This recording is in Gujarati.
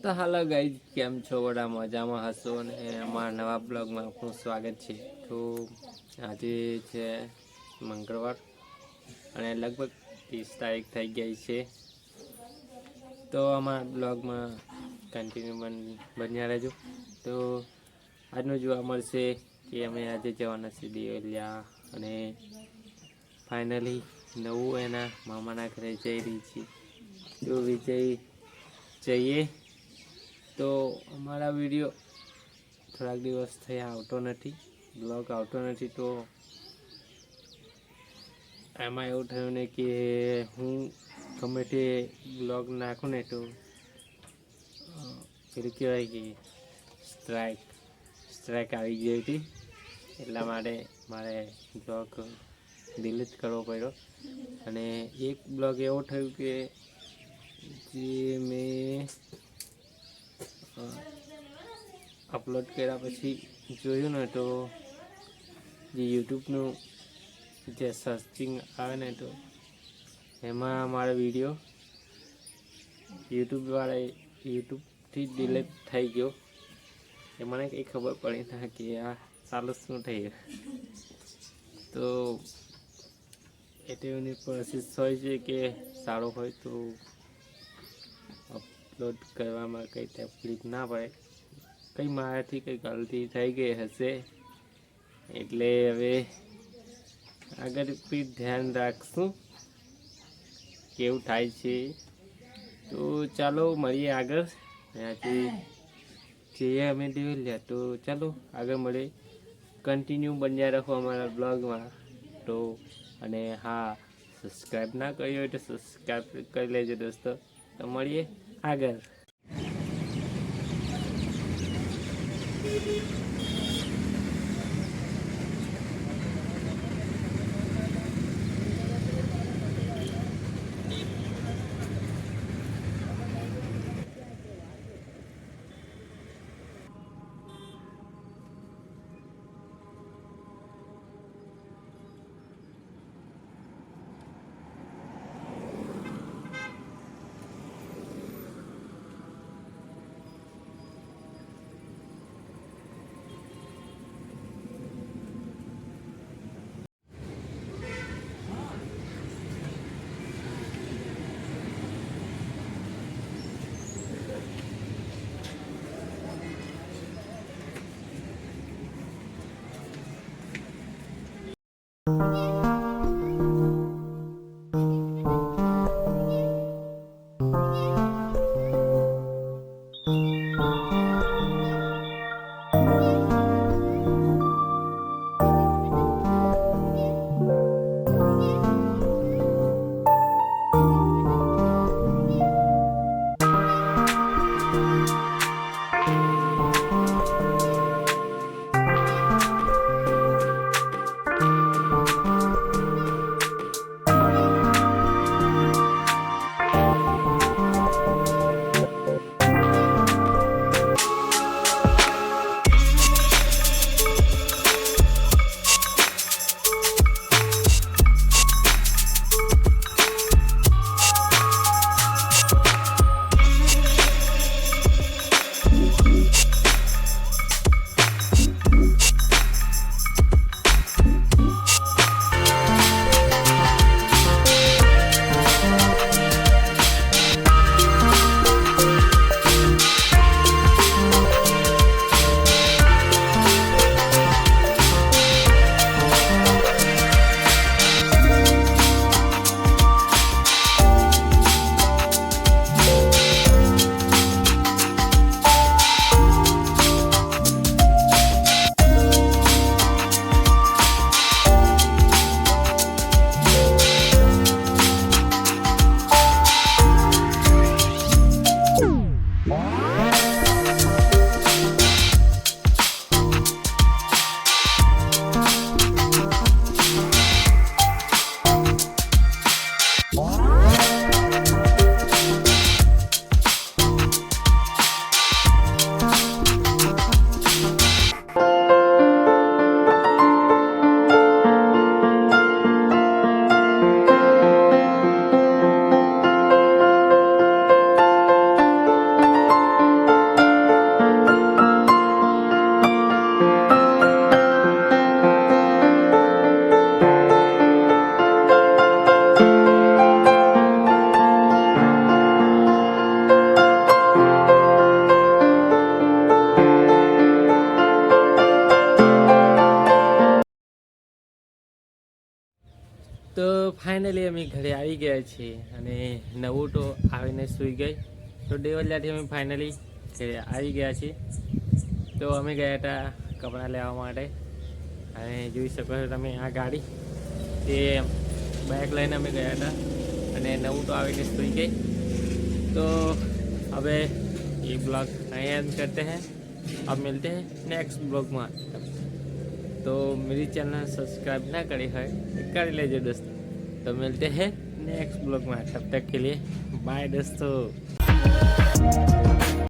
તો હાલો ગાઈઝ, કેમ છો? બધા મજામાં હશો અને અમારા નવા બ્લોગમાં આપનું સ્વાગત છે. તો આજે છે મંગળવાર અને લગભગ 30 તારીખ થઈ ગઈ છે. તો અમારા બ્લોગમાં કન્ટિન્યુ બન્યા રહેજો. તો આજનું જોવા મળશે કે અમે આજે જવાના છીએ દિવેલિયા અને ફાઇનલી નવું એના મામાના ઘરે જઈ રહી છીએ. તો જઈએ તો અમારા વિડીયો થોડાક દિવસ થયા આવતો નથી, બ્લોગ આવતો નથી. તો એમાં એવું થયું ને કે હું ગમે તે બ્લોગ નાખું ને તો પેલું કહેવાય કે સ્ટ્રાઇક આવી ગઈ હતી. એટલા માટે મારે બ્લોગ ડિલીટ કરવો પડ્યો. અને એક બ્લોગ એવો થયું કે જે મેં અપલોડ કર્યા પછી જોયું ને તો જે યુટ્યુબનું જે સર્ચિંગ આવે ને તો એમાં મારો વિડીયો યુટ્યુબથી ડિલીટ થઈ ગયો. એ મને કંઈ ખબર પડી ના કે આ ચાલું શું થઈ ગયું. તો એની પ્રોસેસ હોય છે કે સારો હોય તો અપલોડ કરવામાં કંઈ તકલીફ ના પડે. કંઈ મારાથી કંઈ ગલતી થઈ ગઈ હશે એટલે હવે આગળ બી ધ્યાન રાખશું કેવું થાય છે. તો ચાલો મળીએ આગળ. ત્યાંથી જઈએ અમે દિવેલિયા. તો ચાલો આગળ મળીએ. કન્ટિન્યુ બન્યા રહો અમારા બ્લોગમાં. તો અને હા, સબસ્ક્રાઈબ ના કરી હોય તો સબસ્ક્રાઈબ કરી લેજો દોસ્તો. તો મળીએ આગળ. તો ફાઇનલી અમે ઘરે આવી ગયા છીએ અને નવું તો આવીને સૂઈ ગઈ. તો દેવલિયાથી અમે ફાઇનલી ઘરે આવી ગયા છીએ. તો અમે ગયા હતા કપડાં લેવા માટે અને જોઈ શકો છો તમે આ ગાડી એ બાઇક લઈને અમે ગયા હતા અને નવું તો આવીને સૂઈ ગઈ. तो अब ये ब्लॉग यहीं एंड करते हैं. अब मिलते हैं नेक्स्ट ब्लॉग में. तो मेरी चैनल सब्सक्राइब ना करी है कर लीजिए दोस्तों. तो मिलते हैं नेक्स्ट ब्लॉग में. तब तक के लिए बाय दोस्तों.